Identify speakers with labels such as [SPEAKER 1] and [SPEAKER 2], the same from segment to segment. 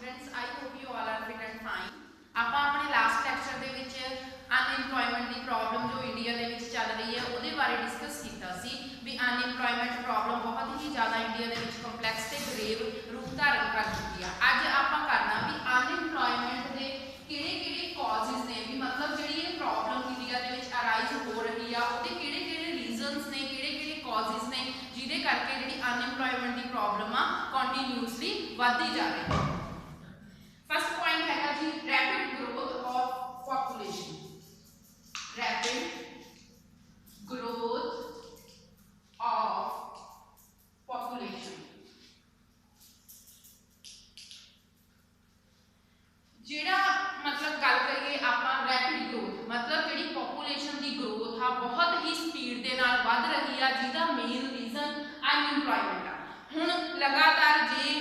[SPEAKER 1] students, I hope you all are fit and fine. ਆਪਾਂ ਆਪਣੇ last lecture ਦੇ ਵਿੱਚ ਅਨਇੰਪਲੋਇਮੈਂਟ ਦੀ ਪ੍ਰੋਬਲਮ ਜੋ ਇੰਡੀਆ ਦੇ ਵਿੱਚ ਚੱਲ ਰਹੀ ਹੈ ਉਹਦੇ ਬਾਰੇ ਡਿਸਕਸ ਕੀਤਾ ਸੀ ਵੀ ਅਨਇੰਪਲੋਇਮੈਂਟ ਪ੍ਰੋਬਲਮ ਬਹੁਤ ਹੀ ਜ਼ਿਆਦਾ ਇੰਡੀਆ ਦੇ ਵਿੱਚ ਕੰਪਲੈਕਸ ਤੇ ਗ੍ਰੇਵ ਰੂਪ ਧਾਰਨ ਕਰ ਚੁੱਕੀ ਆ। ਅੱਜ ਆਪਾਂ ਕਰਨਾ ਵੀ ਅਨਇੰਪਲੋਇਮੈਂਟ ਦੇ ਕਿਹੜੇ ਕਾਜ਼ਸ ਨੇ, ਵੀ ਮਤਲਬ ਜਿਹੜੀ ਇਹ ਪ੍ਰੋਬਲਮ ਇੰਡੀਆ ਦੇ ਵਿੱਚ ਅਰਾਈਜ਼ ਹੋ ਰਹੀ ਆ ਉਹਦੇ ਕਿਹੜੇ ਰੀਜ਼ਨਸ ਨੇ, ਕਿਹੜੇ ਕਾਜ਼ਸ ਨੇ ਜਿਹਦੇ ਕਰਕੇ ਜਿਹੜੀ ਅਨਇੰਪਲੋਇਮੈਂਟ ਦੀ ਪ੍ਰੋਬਲਮ ਆ ਕੰਟੀਨਿਊਸਲੀ ਵਧਦੀ ਜਾ ਰਹੀ ਹੈ। फर्स्ट पॉइंट है जी rapid growth of population. Rapid growth of population जेड़ा मतलब गल करिए आपां रैपिड ग्रोथ मतलब जिहड़ी पॉपुलेशन की ग्रोथ आ बहुत ही स्पीड दे नाल वध रही है जिहदा मेन रीजन अनइंप्लॉयमेंट आ। हुण लगातार जे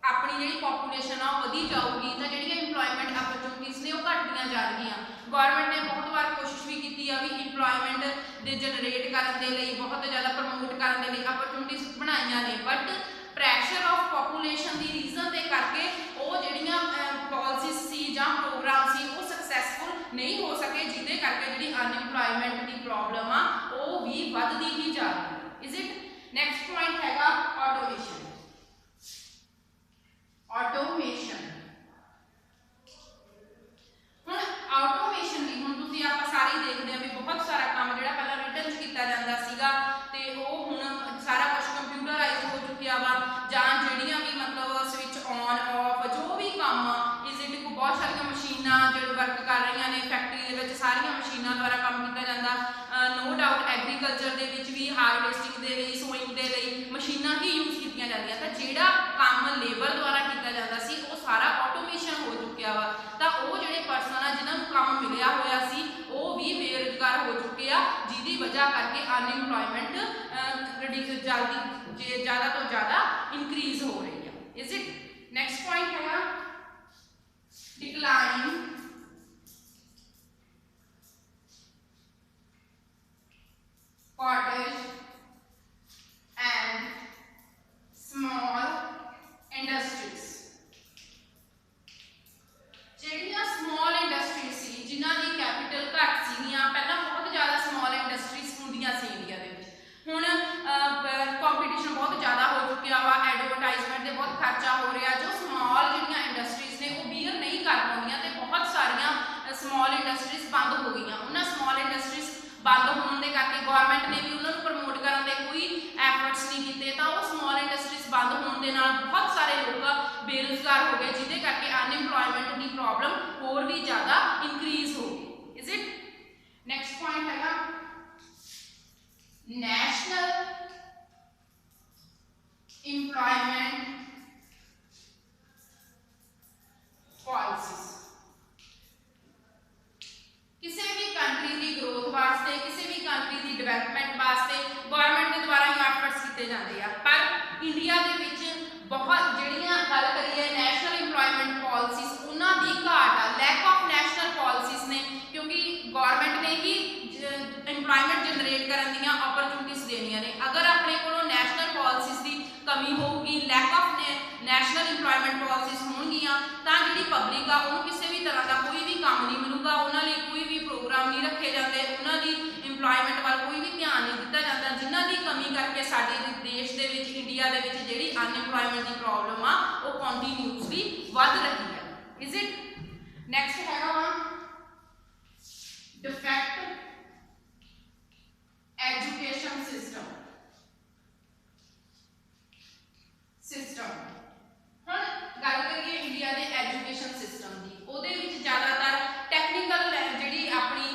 [SPEAKER 1] अपनी जी पॉपुलेशन आ वधी जाऊगी तो जी इंप्लॉयमेंट अपॉर्चुनिटीज़ ने घटदियां जा रही। गवर्नमेंट ने बहुत बार कोशिश भी की है भी इंप्लॉयमेंट दे जनरेट करने के लिए बहुत ज़्यादा प्रमोट करने के लिए अपॉर्चुनिटीज़ बनाई ने, बट प्रैशर ऑफ पॉपुलेशन की रीजन के करके वो जड़ियाँ पॉलिसीज सी जां प्रोग्राम सी वो सक्सैसफुल नहीं हो सके, जिदे करके जी अनइंप्लॉयमेंट की प्रॉब्लम आ वो भी वधदी ही जा रही है। Is it. नैक्सट पॉइंट हैगा ऑटोमेशन। ऑटोमेशन हुण ऑटोमेशन दी हुण तुसीं आपां सारे देखदे आ भी बहुत सारा काम जिहड़ा पहलां रिटन च कीता जांदा सीगा ते ओह हुण सारा कुछ कंप्यूटराइज हो चुकिया वा, जां जिहड़ियां भी मतलब स्विच ऑन ऑफ जो भी काम इज इट को बहुत सारियां मशीनां जिहड़े वर्क कर रहीआं ने फैक्टरी दे विच सारियां मशीनां द्वारा काम कीता जांदा। नो डाउट एग्रीकल्चर दे विच भी हार्वेस्टिंग दे लई सोइंग दे लई मशीनां ही यूज कीतियां जांदियां, तां जिहड़ा काम लेबर द्वारा कीता जांदा सी वो सारा ऑटोमेशन हो चुकिया वा, तां वो जिहड़े पर्सन आ जिन्हां नूं काम मिलिया होया सी वो भी बेरोजगार हो चुके आ, जिहदी वजह करके अनइंप्लॉयमेंट जल्दी ज़्यादा तो ज़्यादा इंक्रीज हो रही है। Is it. नैक्सट पॉइंट है decline cottage and small industries. ਜਿਹੜੀਆਂ ਸਮਾਲ ਇੰਡਸਟਰੀ ਸੀ ਜਿਨ੍ਹਾਂ ਦੀ ਕੈਪੀਟਲ ਘੱਟ ਸੀਗੀਆਂ, ਪਹਿਲਾਂ ਬਹੁਤ ਜ਼ਿਆਦਾ ਸਮਾਲ ਇੰਡਸਟਰੀਜ਼ ਹੁੰਦੀਆਂ ਸੀ ਇੰਡੀਆ ਦੇ ਵਿੱਚ। ਹੁਣ ਕੰਪੀਟੀਸ਼ਨ ਬਹੁਤ ਜ਼ਿਆਦਾ ਹੋ ਚੁੱਕਿਆ ਵਾ, ਐਡਵਰਟਾਈਜ਼ਮੈਂਟ ਦੇ ਬਹੁਤ ਖਰਚਾ ਹੋ ਰਿਹਾ, ਜੋ ਸਮਾਲ ਜਿਹੜੀਆਂ ਇੰਡਸਟਰੀਜ਼ ਨੇ ਉਹ ਬੀਅਰ ਨਹੀਂ ਕਰ ਪਾਉਂਦੀਆਂ ਤੇ ਬਹੁਤ ਸਾਰੀਆਂ ਸਮਾਲ ਇੰਡਸਟਰੀਜ਼ ਬੰਦ ਹੋ ਗਈਆਂ। ਉਹਨਾਂ ਸਮਾਲ ਇੰਡਸਟਰੀਜ਼ ਬੰਦ ਹੋਣ ਦੇ ਕਰਕੇ ਗਵਰਨਮੈਂਟ ਨੇ ਵੀ ਉਹਨਾਂ ਨੂੰ ਪ੍ਰਮੋਟ ਕਰਨ ਦੇ ਕੋਈ ਐਫਰਟਸ ਨਹੀਂ ਕੀਤੇ, ਤਾਂ ਉਹ ਸਮਾਲ ਇੰਡਸਟਰੀਜ਼ ਬੰਦ ਹੋਣ ਦੇ ਨਾਲ ਬਹੁਤ ਸਾਰੇ ਲੋਕ ਬੇਰੁਜ਼ਗਾਰ ਹੋ ਗਏ, ਜਿਹਦੇ ਕਰਕੇ ਅਨਇੰਪਲॉयमेंट ਦੀ प्रॉब्लम होर भी ज़्यादा इंक्रीज हो गई। Is it. नैक्सट पॉइंट है नेशनल इंप्लॉयमेंट पॉलिसीज। किसी भी कंट्री की ग्रोथ वास्ते, किसी भी कंट्री की डिवेलपमेंट वास्ते गवर्नमेंट के द्वारा ही एफर्ट्स किए जाते हैं, पर इंडिया के बहुत जड़ियां गल करिए नैशनल इंप्लॉयमेंट पॉलिसीज उन्हां दी घाट आ, लैक ऑफ नैशनल पॉलिसीज ने, क्योंकि गवर्नमेंट ने ही इंप्लॉयमेंट जनरेट करन दियां अपॉर्चुनिटीज देनियां ने। अगर अपने कोलों नैशनल पॉलिसीज की कमी होगी, lack of national employment policies होणगियां, तां जिहड़ी पब्लिक आ उहनूं किसी भी तरह का कोई भी काम नहीं मिलूगा, उन्हां लई कोई भी प्रोग्राम नहीं रखे जाते, उन्हां दी इंप्लॉयमेंट वाल कोई भी ध्यान नहीं दिता जाता, जिन्हां दी कमी करके साडे देश दे विच इंडिया दे विच जिहड़ी अनइंप्लॉयमेंट की प्रॉब्लम आ वो कंटीन्यूअसली वध रही है। Is it. नैक्सट हैगा वा डिफेक्ट एजुकेशन सिस्टम। हुण गल करिए इंडिया के एजुकेशन सिस्टम की, उहदे विच ज़्यादातर टैक्नीकल जिहड़ी अपनी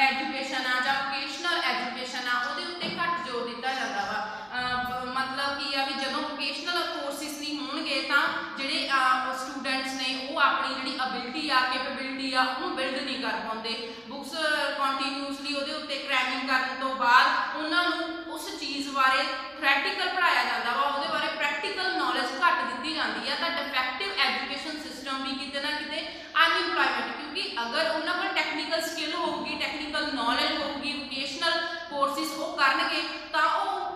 [SPEAKER 1] एजुकेशन आ जां वोकेशनल एजुकेशन आ उहदे उत्ते घट जोर दिता जाता वा। मतलब कि भी जदों वोकेशनल कोर्सिस नहीं होणगे तां जिहड़े स्टूडेंट्स ने वो अपनी जिहड़ी अबिलिटी आ कैपेबिलिटी आ उहनूं बिल्ड नहीं कर पाउंदे। बुक्स कंटीन्यूअसली उहदे उत्ते क्रैमिंग करन तो बाद उहनां नूं उस चीज़ बारे थ्रैटिकल पढ़ाया जाता वा, उहदे बारे प्रैक्टिकल नॉलेज घट दित्ती जाती है, तां डिफेक्टिव एजुकेशन सिस्टम भी किते ना किते अनइंप्लॉयमेंट, क्योंकि अगर उन्हां कोल टैक्नीकल स्किल होगी, टैक्नीकल नॉलेज होगी, वोकेशनल कोर्सिस वो करनगे तां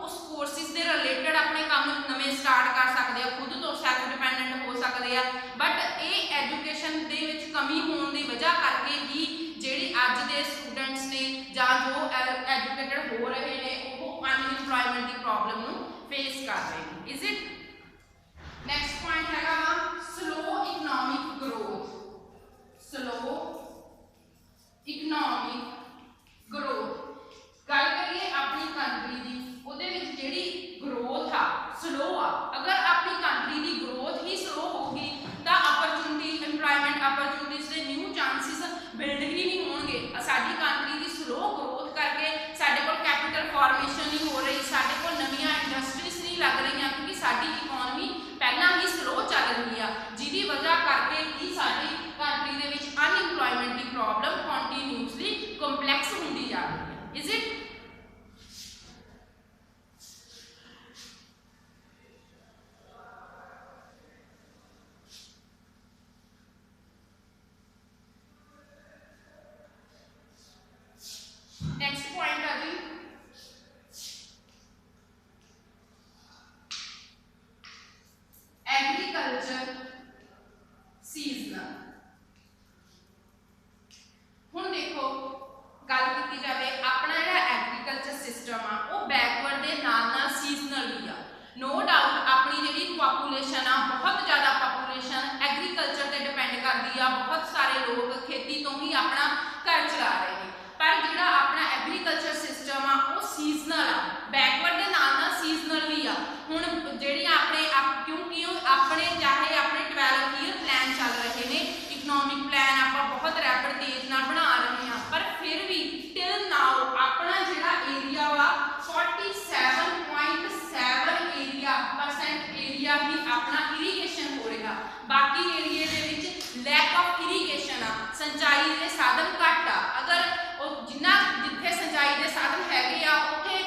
[SPEAKER 1] उस कोर्सिस दे रिलेटेड अपने काम नवें स्टार्ट कर सकते, खुद तो सैल्फ डिपेंडेंट हो सकते ਸਕਦੇ ਆ, ਬਟ ਇਹ ਐਜੂਕੇਸ਼ਨ ਦੇ ਵਿੱਚ ਕਮੀ ਹੋਣ ਦੀ ਵਜ੍ਹਾ ਕਰਕੇ ਹੀ ਜਿਹੜੀ ਅੱਜ ਦੇ ਸਟੂਡੈਂਟਸ ਨੇ ਜਾਂ ਜੋ ਐਜੂਕੇਟਡ ਹੋ ਰਹੇ ਨੇ ਉਹ ਅਨਇੰਪਲੋਇਮੈਂਟ ਦੀ ਪ੍ਰੋਬਲਮ ਨੂੰ ਫੇਸ ਕਰ ਰਹੇ ਨੇ। Is it? ਨੈਕਸਟ ਪੁਆਇੰਟ ਹੈਗਾ ਵਾ slow economic growth. Slow economic growth, ਗੱਲ ਕਰੀਏ ਆਪਣੀ ਕੰਟਰੀ ਦੀ, ਉਹਦੇ ਵਿੱਚ ਜਿਹੜੀ ਗਰੋਥ ਆ ਸਲੋ ਆ। ਅਗਰ ਆਪਣੀ ਕੰਟਰੀ ਦੀ ਗਰੋਥ ਹੀ ਸਲੋ ਹੋਊਗੀ ਤਾਂ ਅਪਰਚੁਨਿਟੀ, ਇੰਪਲੋਇਮੈਂਟ ਅਪਰਚੁਨਿਟੀਜ਼ ਦੇ ਨਿਊ ਚਾਂਸਿਸ ਬਿਲਡ ਹੀ ਨਹੀਂ ਹੋਣਗੇ। ਸਾਡੀ ਕੰਟਰੀ ਦੀ ਸਲੋ ਗਰੋਥ ਕਰਕੇ ਸਾਡੇ ਕੋਲ ਕੈਪੀਟਲ ਫਾਰਮੇਸ਼ਨ ਨਹੀਂ ਹੋ ਰਹੀ, ਸਾਡੇ ਕੋਲ ਨਵੀਆਂ ਇੰਡਸਟਰੀਜ਼ ਨਹੀਂ ਲੱਗ ਰਹੀਆਂ, ਕਿਉਂਕਿ ਸਾਡੀ ਇਕਨੋਮੀ ਪਹਿਲਾਂ ਹੀ ਸਲੋ ਚੱਲ ਰਹੀ ਆ, ਜਿਹਦੀ ਵਜ੍ਹਾ ਕਰਕੇ ਹੀ ਸਾਡੀ ਕੰਟਰੀ ਦੇ ਵਿੱਚ ਅਨਇੰਪਲੋਇਮੈਂਟ ਦੀ ਪ੍ਰੋਬਲਮ ਕੰਟੀਨਿਊਸਲੀ ਕੰਪਲੈਕਸ ਹੁੰਦੀ ਜਾ ਰਹੀ ਹੈ। Is it? नेक्स्ट पॉइंट आ जी एग्रीकल्चर सीजनल। हुण देखो गल की जाए अपना जिहड़ा एग्रीकल्चर सिस्टम आ वो बैकवर्ड के नाल सीजनल भी आ। नो डाउट अपनी जिहड़ी पॉपूलेशन आ बहुत ज़्यादा पॉपूलेशन एग्रीकल्चर ते डिपेंड करती आ, बहुत सारे लोग खेती तो ही अपना घर चला रहे हैं, पर जिहड़ा अपना एग्रीकल्चर सिस्टम आ वो सीजनल आ, बैकवर्ड के नाल सीजनल भी आ। हुण जिहड़ी अपने क्योंकि अपने चाहे अपने 12 ईयर प्लान चल रहे हैं, इकनॉमिक प्लान आपां बहुत रैपिड तेज नाल बना रहे हैं, पर फिर भी टिल नाउ अपना जिहड़ा एरिया वा 47.7% एरिया भी अपना इरीगेशन हो रहा, बाकी एरिए दे विच लैक ऑफ इरीगेशन आ, संचाई के साधन घट आ। अगर जिन्ना जिथे सिंचाई के साधन हैगे आ उत्थे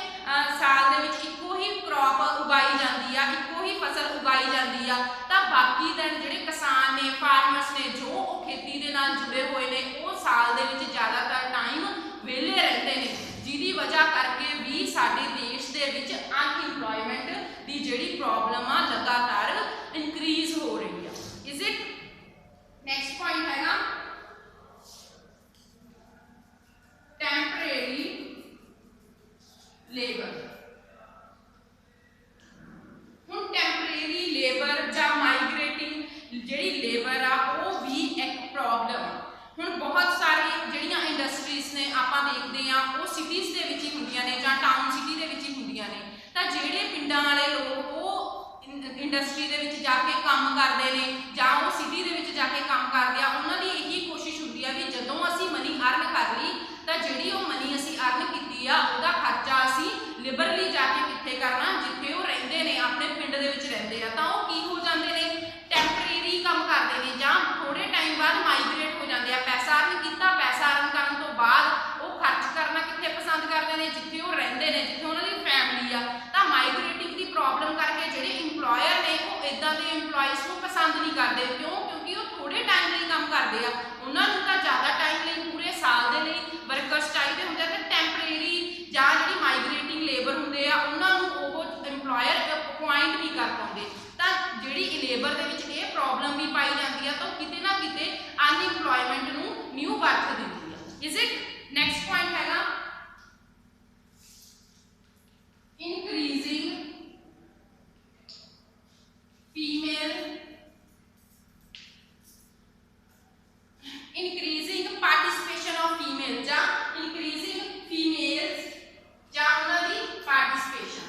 [SPEAKER 1] साल दे विच इक्को ही क्रॉप उगाई जाती आ, इक्को ही फसल उगाई जाती आ, तां बाकी दिन जिहड़े किसान ने, फार्मर्स ने जो खेती दे नाल जुड़े हुए ने वो साल दे विच ज़्यादातर टाइम वेले रहते हैं, जिहदी वजह करके भी साडे देश दे विच अनइंपलॉयमेंट दी जिहड़ी प्रॉब्लम आ लगातार इंक्रीज हो रही है। Is it? नेक्स्ट पॉइंट है ना टेम्परेरी लेबर। हुण टेम्परेरी लेबर जां माइग्रेटिंग जिहड़ी लेबर आ वो भी एक प्रॉब्लम आ। हुण बहुत सारी जिहड़ियां इंडस्ट्रीज ने आपां देखदे आ वो सिटीज़ दे विच ही हुंदियां ने जां टाउन सिटी दे विच ही हुंदियां ने, तां जिहड़े पिंडां वाले लोग वो इंडस्ट्री दे विच जाके काम करदे ने जां वो सिटी दे विच जाके काम करदे आ, उन्हां दी यही कोशिश हुंदी आ भी जदों असीं मनी अर्न कर लई तां जिहड़ी वो मनी असीं अर्न कीती आ उहदा खर्चा असीं लिबरली जाके कित्थे करना, जिथे वो रहिंदे ने अपने पिंड दे विच रहिंदे आ, तां वो की हो जांदे ने टैंपरेरी काम करदे ने जां थोड़े टाइम बाद माइग्रेट हो जांदे आ। पैसा अर्न कीता, पैसा अर्न करन तो बाद वो खर्च करना कित्थे पसंद करदे ने, जिथे वो रहिंदे ने, जिथे उन्हां दी फैमिली आ। तां माइग्रेटिंग दी प्रॉब्लम करके जिहड़े इंपलॉयर ने वो इदां दे इंपलॉइज नूं पसंद नहीं करदे, क्यों? क्योंकि वो थोड़े टाइम लई काम करदे आ, उन्हां नूं तां ज़्यादा टाइम लई पूरे साल दे लई वर्कर्स चाहिए होंदे, ते टैंपरेरी जां जिहड़ी माइग्रेटिंग लेबर हुंदे आ उन्हां नूं ओह इंपलॉयर अपॉइंट नहीं कर पाउंदे, तां जिहड़ी लेबर दे विच इह प्रॉब्लम भी पाई जांदी आ, तां किते ना किते अनइंपलॉयमेंट नूं न्यू बर्थ दिंदी आ। Is it? नेक्स्ट पॉइंट हैगा increasing female increasing participation of female ਜਾਂ increasing females ਜਾਂ ਉਹਨਾਂ ਦੀ participation।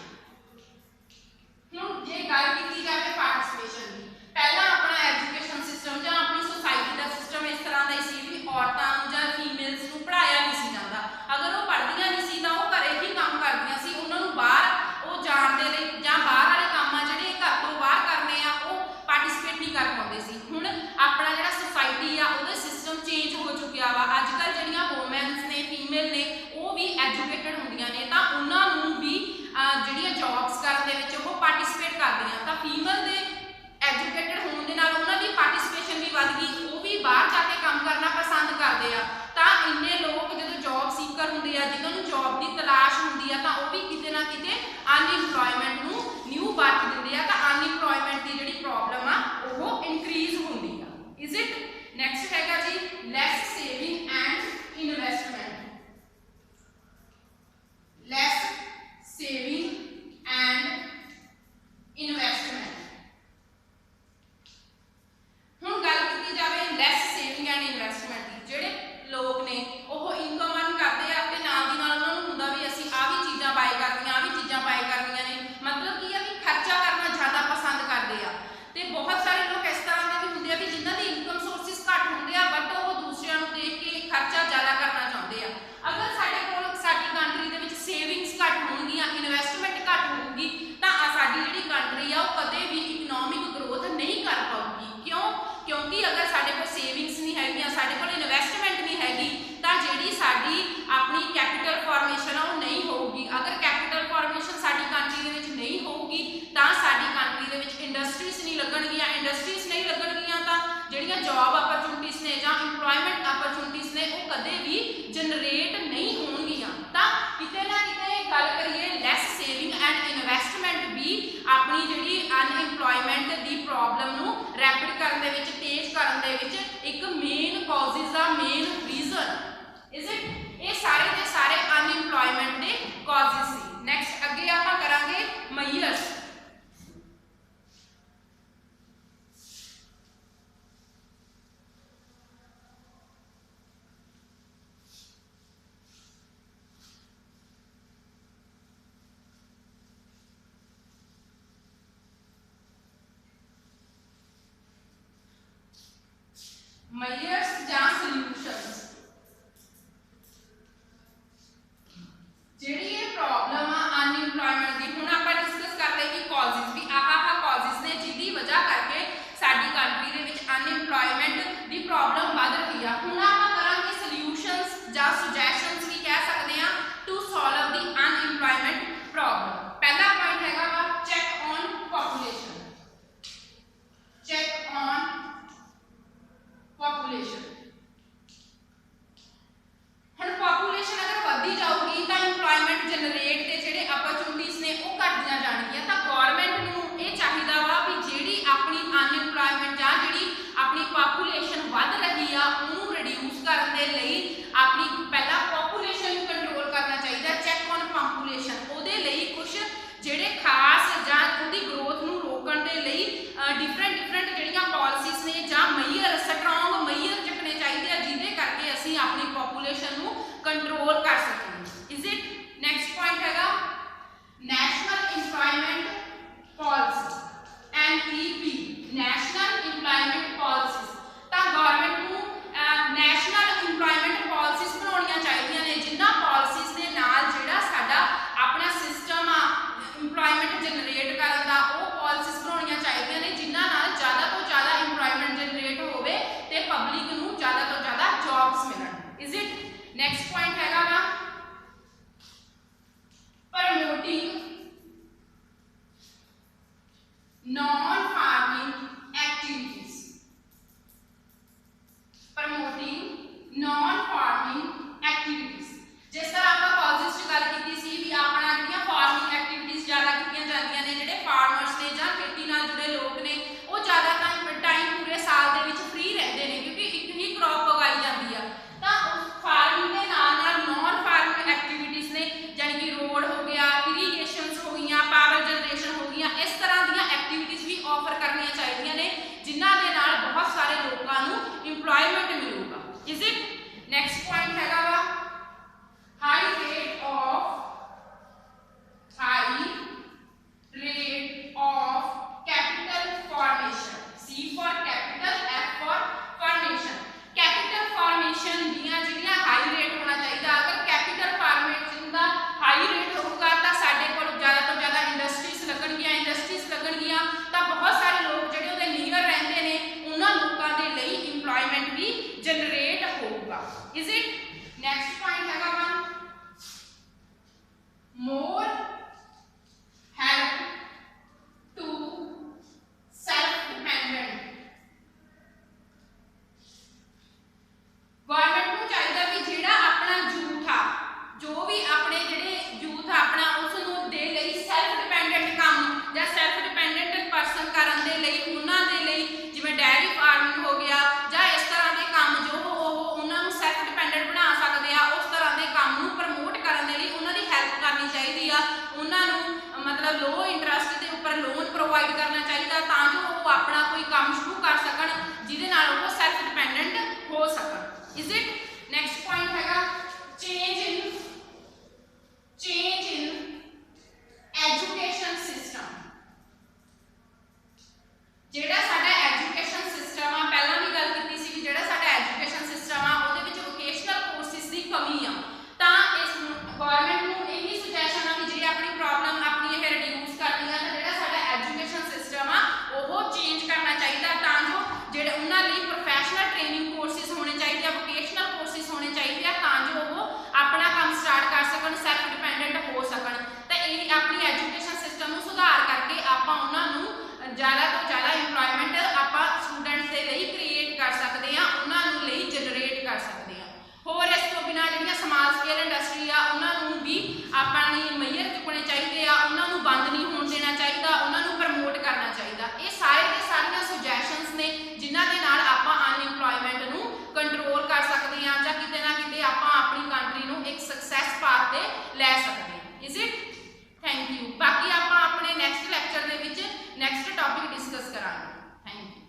[SPEAKER 1] ਹੁਣ ਜੇ ਗੱਲ ਕੀਤੀ ਜਾਵੇ participation ਦੀ, ਪਹਿਲਾਂ ਆਪਣਾ ਐਜੂਕੇਸ਼ਨ ਸਿਸਟਮ ਜਾਂ ਆਪਣੀ ਸੋਸਾਇਟੀ ਦਾ ਸਿਸਟਮ ਇਸ ਤਰ੍ਹਾਂ ਦਾ ਹੀ ਸੀ ਵੀ ਔਰਤਾਂ ਨੂੰ ਜਾਂ ਫੀਮੇਲਸ ਨੂੰ ਪੜ੍ਹਾਇਆ ਨਹੀਂ ਸੀ ਜਾਂਦਾ। ਅਗਰ ਉਹ ਪੜ੍ਹਦੀਆਂ ਨਹੀਂ ਸੀ ਤਾਂ ਉਹ ਘਰੇ ਹੀ ਕੰਮ ਕਰਦੀਆਂ ਸੀ, ਉਹਨਾਂ ਨੂੰ ਬਾਹਰ ਉਹ ਜਾਣ ਦੇ ਲਈ ਜਾਂ ਬਾਹਰ ਵਾਲੇ ਕੰਮ ਆ ਜਿਹੜੇ ਘਰ ਤੋਂ ਬਾਹਰ ਕਰਨੇ ਆ ਉਹ ਪਾਰਟਿਸਿਪੇਟ ਨਹੀਂ ਕਰ ਪਾਉਂਦੇ ਸੀ। ਹੁਣ ਆਪਣਾ ਜਿਹੜਾ ਸੋਸਾਇਟੀ ਆ ਉਹਦੇ सिस्टम चेंज हो चुका वा, अजकल जिहड़ियां वूमेन्स ने, फीमेल ने वो भी एजुकेटेड होंदियां ने, तां उन्हां नूं भी जिहड़ियां जॉब्स करन दे विच वो पार्टिसिपेट करदियां, तां फीमेल दे एजुकेटेड होण दे नाल उन्हां दी पार्टिसिपेशन भी वध गई, वो भी बाहर जाके काम करना पसंद करदे आ। तां इन्ने लोग जदों जॉब सीकर हुंदे आ, जिन्हां नूं जॉब दी तलाश हुंदी आ, तां वो भी किते ना किते अनइंपलॉयमेंट नूं न्यू बर्थ दिंदे आ, तां अनइंपलॉयमेंट दी जिहड़ी प्रॉब्लम आ वो इंक्रीज ਜਨਰੇਟ ਨਹੀਂ ਹੋਣਗੀਆਂ ਤਾਂ ਕਿਤੇ ਨਾ ਕਿਤੇ ਗੱਲ ਕਰੀਏ ਲੈਸ ਸੇਵਿੰਗ ਐਂਡ ਇਨਵੈਸਟਮੈਂਟ ਵੀ ਆਪਣੀ ਜਿਹੜੀ ਅਨਇੰਪਲੋਇਮੈਂਟ ਦੀ ਪ੍ਰੋਬਲਮ ਨੂੰ ਰੈਪਿਡ ਕਰਨ ਦੇ ਵਿੱਚ, ਤੇਜ਼ ਕਰਨ ਦੇ ਵਿੱਚ ਇੱਕ ਮੇਨ ਕਾਜ਼ਿਸ ਦਾ ਮੇਨ ਰੀਜ਼ਨ ਇਜ਼ ਇਟ। ਇਹ ਸਾਰੇ ਦੇ ਸਾਰੇ ਅਨਇੰਪਲੋਇਮੈਂਟ ਦੇ ਕਾਜ਼ਿਸ ਸੀ। ਨੈਕਸਟ ਅੱਗੇ ਆਪਾਂ ਕਰਾਂਗੇ ਮਈਅਰਸ। Measures ਜਾਂ solutions ਜਿਹੜੀ ਇਹ ਪ੍ਰੋਬਲਮ ਆ ਅਨਇੰਪਲੋਇਮੈਂਟ ਦੀ, ਹੁਣ ਆਪਾਂ ਡਿਸਕਸ ਕਰ ਲਏ ਕਿ ਕਾਜ਼ਿਸ ਵੀ ਆਹ ਕਾਜ਼ਿਸ ਨੇ ਜਿਹਦੀ ਵਜ੍ਹਾ ਕਰਕੇ ਸਾਡੀ ਕੰਟਰੀ ਦੇ ਵਿੱਚ ਅਨਇੰਪਲੋਇਮੈਂਟ ਦੀ ਪ੍ਰੋਬਲਮ ਵੱਧ ਰਹੀ ਆ। ਹੁਣ ਆਪਾਂ ਕਰਾਂਗੇ ਸੋਲੂਸ਼ਨਸ ਜਾਂ ਸੁਜੈਸ਼ਨਸ ਵੀ ਕਹਿ ਸਕਦੇ ਆ to solve the unemployment problem. ਪਹਿਲਾ ਪੁਆਇੰਟ ਹੈਗਾ ਵਾ check on population. Check on population. ਹੁਣ ਪੋਪੂਲੇਸ਼ਨ ਅਗਰ ਵਧਦੀ ਜਾਊਗੀ ਤਾਂ ਇੰਪਲੋਇਮੈਂਟ ਜਨਰੇਟ ਦੇ ਜਿਹੜੇ ਅਪਰਚੂਨਿਟੀਜ਼ ਨੇ ਉਹ ਘਟਦੀਆਂ ਜਾਣਗੀਆਂ। ਤਾਂ ਗਵਰਨਮੈਂਟ ਨੂੰ ਇਹ ਚਾਹੀਦਾ ਵਾ ਵੀ ਜਿਹੜੀ ਆਪਣੀ ਅਨਇੰਪਲੋਇਮੈਂਟ ਜਾਂ ਜਿਹੜੀ ਆਪਣੀ ਪੋਪੂਲੇਸ਼ਨ ਵੱਧ ਰਹੀ ਆ ਉਹਨੂੰ ਰਿਡਿਊਸ ਕਰਨ ਦੇ ਲਈ ਆਪਣੀ ਪਹਿਲਾਂ ਪੋਪੂਲੇਸ਼ਨ ਨੂੰ ਕੰਟਰੋਲ ਕਰਨਾ ਚਾਹੀਦਾ। ਚੈੱਕ ਔਨ ਪੋਪੂਲੇਸ਼ਨ ਉਹਦੇ ਲਈ ਕੁਝ ਜਿਹੜੇ ਖਾਸ ਜਾਂ ਉਹਦੀ ਗਰੋਥ ਨੂੰ ਰੋਕਣ ਦੇ ਲਈ ਡਿਫਰੈਂਟ ਜਿਹੜੀਆਂ ਪਾਲਿਸੀਜ਼ ਨੇ ਜਾਂ ਮਈਅਰ ਸਟਰੋਂਗ ਮਈਅਰ ਚੱਕਣੇ ਚਾਹੀਦੇ ਆ ਜਿਹਦੇ ਕਰਕੇ ਅਸੀਂ ਆਪਣੀ ਪੋਪੂਲੇਸ਼ਨ ਨੂੰ ਕੰਟਰੋਲ ਕਰ ਸਕੀਏ। Is it. ਨੈਕਸਟ ਪੁਆਇੰਟ ਹੈਗਾ national employment policy NEP national employment policies. ਤਾਂ ਗਵਰਨਮੈਂਟ ਨੂੰ ਨੈਸ਼ਨਲ ਇੰਪਲੋਇਮੈਂਟ ਪਾਲਿਸੀਜ਼ ਬਣਾਉਣੀਆਂ ਚਾਹੀਦੀਆਂ ਨੇ ਜਿਨ੍ਹਾਂ ਪਾਲਿਸੀਜ਼ ਦੇ ਨਾਲ ਜਿਹੜਾ ਸਾਡਾ ਆਪਣਾ ਸਿਸਟਮ ਆ ਇੰਪਲੋਇਮੈਂਟ ਜਨਰੇਟ ਕਰਨ ਦਾ ਉਹ ਪਾਲਿਸੀਜ਼ ਬਣਾਉਣੀਆਂ ਚਾਹੀਦੀਆਂ ਨੇ ਜਿਨ੍ਹਾਂ ਨਾਲ ਜ਼ਿਆਦਾ ਤੋਂ ਜ਼ਿਆਦਾ ਇੰਪਲੋਇਮੈਂਟ ਜਨਰੇਟ ਹੋਵੇ ਤੇ ਪਬਲਿਕ ਨੂੰ ਜ਼ਿਆਦਾ ਤੋਂ ਜ਼ਿਆਦਾ ਜੌਬਸ ਮਿਲਣ। Is it. ਨੈਕਸਟ ਪੁਆਇੰਟ ਹੈਗਾ ਵਾ promoting non farming activities. Promoting non farming activities. जिस तरह ਆਪਾਂ ਕਾਜ਼ਿਸ ਚ ਗੱਲ ਕੀਤੀ ਸੀ ਵੀ ਆਪਣਾ ਜਿਹੜੀਆਂ ਫਾਰਮਿੰਗ ਐਕਟੀਵਿਟੀਜ਼ ਜ਼ਿਆਦਾ ਕੀਤੀਆਂ ਜਾਂਦੀਆਂ ਨੇ, ਜਿਹੜੇ ਫਾਰਮਰਸ ਨੇ ਜਾਂ ਖੇਤੀ ਨਾਲ ਜੁੜੇ ਲੋਕ ਨੇ ਉਹ ਜ਼ਿਆਦਾ ਟਾਈਮ ਪੂਰੇ ਸਾਲ ਦੇ ਵਿੱਚ ਫ੍ਰੀ ਰਹਿੰਦੇ ਨੇ ਕਿਉਂਕਿ ਇੱਕ ਹੀ ਕ੍ਰੌਪ ਉਗਾਈ ਜਾਂਦੀ ਆ। ਤਾਂ ਉਸ ਫਾਰਮਿੰਗ ਦੇ ਨਾਲ ਨਾਲ ਨॉन फार्मिंग ਐਕਟੀਵਿਟੀਜ਼ ਨੇ ਜਾਨੀ ਕਿ ਰੋਡ ਹੋ ਗਿਆ, ਇਰੀਗੇਸ਼ਨਸ ਹੋ ਗਈਆਂ, ਪਾਵਰ ਜਨਰੇਸ਼ਨ ਹੋ ਗਈਆਂ, ਇਸ ਤਰ੍ਹਾਂ ਦੀਆਂ ਐਕਟੀਵਿਟੀਜ਼ ਵੀ ਆਫਰ ਕਰਨੀਆਂ ਚਾਹੀਦੀਆਂ ਨੇ ਜਿਨ੍ਹਾਂ ਦੇ ਨਾਲ ਬਹੁਤ ਸਾਰੇ ਲੋਕਾਂ ਨੂੰ ਇੰਪਲੋਇਮੈਂਟ ਮਿਲੂਗਾ। Is it. ਨੈਕਸਟ ਪੁਆਇੰਟ ਹੈਗਾ ਵਾ high rate of capital formation। C for capital, F for formation। capital formation ਦੀਆਂ ਜਿਹੜੀਆਂ ਹਾਈ ਰੇਟ ਹੋਣਾ ਚਾਹੀਦਾ। ਅਗਰ capital formation ਦਾ ਹਾਈ ਰੇਟ ਹੋਊਗਾ ਤਾਂ ਸਾਡੇ ਕੋਲ ਜ਼ਿਆਦਾ ਤੋਂ ਜ਼ਿਆਦਾ ਇੰਡਸਟਰੀਜ਼ ਲੱਗਣਗੀਆਂ ਤਾਂ ਬਹੁਤ ਸਾਰੇ ਲੋਕ ਜਿਹੜੇ ਉਹਦੇ ਨੀਅਰ ਰਹਿੰਦੇ ਨੇ ਉਹਨਾਂ ਲੋਕਾਂ ਦੇ ਲਈ ਇੰਪਲੋਇਮੈਂਟ ਵੀ ਜਨਰੇਟ ਹੋਊਗਾ। Is it. ਨੈਕਸਟ ਪੁਆਇੰਟ ਹੈਗਾ ਵਾ more help to self dependent। Government ਨੂੰ ਚਾਹੀਦਾ ਵੀ ਜਿਹੜਾ ਆਪਣਾ ਯੂਥ ਆ, ਜੋ ਵੀ ਆਪਣੇ ਜਿਹੜੇ ਯੂਥ ਆ ਆਪਣਾ ਉਸ ਨੂੰ ਦੇ ਲਈ ਸੈਲਫ ਡਿਪੈਂਡੈਂਟ ਕੰਮ ਜਾਂ ਸੈਲਫ ਡਿਪੈਂਡੈਂਟ ਪਰਸਨ ਕਰਨ ਦੇ ਲਈ ਉਹਨਾਂ ਦੇ ਲਈ ਜਿਵੇਂ ਡੈਰੀ ਫਾਰਮਿੰਗ ਹੋ ਗਿਆ ਜਾਂ ਇਸ ਤਰ੍ਹਾਂ ਦੇ ਕੰਮ ਜੋ ਉਹ ਉਹਨਾਂ ਨੂੰ ਸੈਲਫ ਡਿਪੈਂਡੈਂਟ ਬਣਾ ਸਕਦੇ ਆ, ਉਸ ਤਰ੍ਹਾਂ ਦੇ ਕੰਮ ਨੂੰ ਪ੍ਰਮੋਟ ਕਰਨ ਦੇ ਲਈ ਉਹਨਾਂ ਦੀ ਹੈਲਪ ਕਰਨੀ ਚਾਹੀਦੀ ਆ। ਉਹਨਾਂ ਨੂੰ ਮਤਲਬ ਲੋ ਇੰਟਰਸਟ ਦੇ ਉੱਪਰ ਲੋਨ ਪ੍ਰੋਵਾਈਡ ਕਰਨਾ ਚਾਹੀਦਾ ਤਾਂ ਜੋ ਉਹ ਆਪਣਾ ਕੋਈ ਕੰਮ ਸ਼ੁਰੂ ਕਰ ਸਕਣ ਜਿਹਦੇ ਨਾਲ ਉਹ ਸੈਲਫ ਡਿਪੈਂਡੈਂਟ ਹੋ ਸਕਣ। Is it. ਨੈਕਸਟ ਪੁਆਇੰਟ ਹੈਗਾ ਚੇਂਜ ਇਨ ਐਜੂਕੇਸ਼ਨ ਸਿਸਟਮ। ਜਿਹੜਾ ਸਾਡਾ ਐਜੂਕੇਸ਼ਨ ਸਿਸਟਮ ਆ, ਪਹਿਲਾਂ ਵੀ ਗੱਲ ਕੀਤੀ ਸੀ ਕਿ ਜਿਹੜਾ ਸਾਡਾ ਐਜੂਕੇਸ਼ਨ ਸਿਸਟਮ ਆ ਉਹਦੇ ਵਿੱਚ ਵੋਕੇਸ਼ਨਲ ਕੋਰਸਿਸ ਦੀ ਕਮੀ ਆ। ਤਾਂ ਇਸ ਗਵਰਨਮੈਂਟ ਨੂੰ ਇਹੀ ਸੁਜੈਸ਼ਨ ਆ ਕਿ ਜੇ ਆਪਣੀ ਪ੍ਰੋਬਲਮ ਆਪਣੀ ਇਹ ਰਿਡਿਊਸ ਕਰਨੀ ਆ ਤਾਂ ਜਿਹੜਾ ਸਾਡਾ ਐਜੂਕੇਸ਼ਨ ਸਿਸਟਮ ਆ ਉਹ ਚੇਂਜ ਕਰਨਾ ਚਾਹੀਦਾ ਲੈ ਸਕਦਾ